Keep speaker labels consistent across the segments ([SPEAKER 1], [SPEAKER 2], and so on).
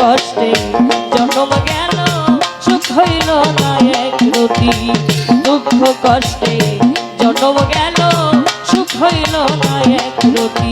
[SPEAKER 1] কষ্টে জন্ম গেল সুখ হইল না এক রতি। দুঃখ কষ্টে জন্ম গেল সুখ হইল না এক রতি।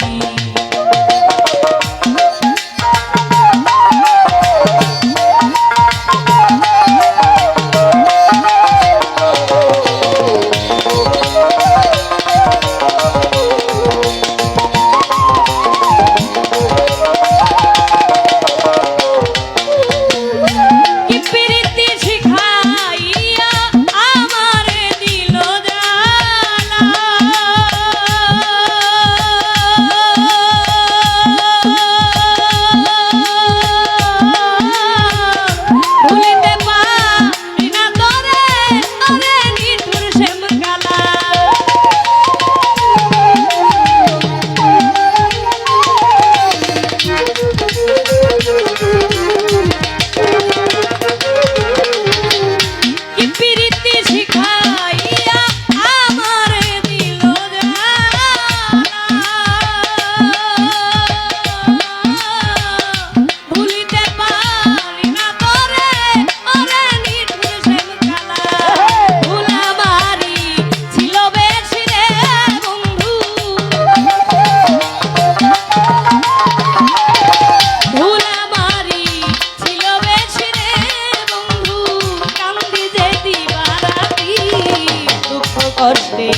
[SPEAKER 1] কষ্টে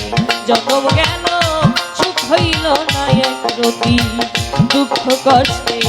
[SPEAKER 1] জন্ম গেল সুখ হইল না এক রতি। দুঃখ কষ্টে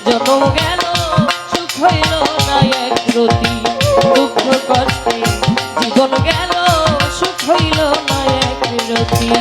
[SPEAKER 1] জীবন গেল সুখ হইল না এক রতি। দুঃখ কষ্টে জীবন গেল সুখ হইল না এক রতি।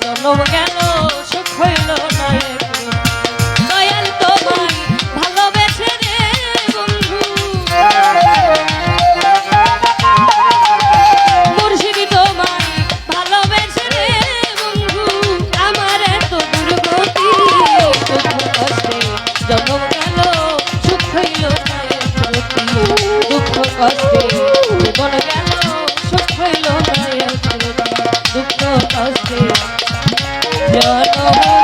[SPEAKER 1] জন্ম গেল সুখ হইল না একরতি। দয়াল তোমায় ভালোবেসে রে বন্ধু, মুর্শিদ তোমায় ভালোবেসে রে বন্ধু, আমার এত দুর্গতি। দুঃখ কষ্টে জন্ম গেল সুখ হইল না একরতি। দুঃখ কষ্টে জীবন গেল সুখ হইল না একরতি। দুঃখ কষ্টে জন্ম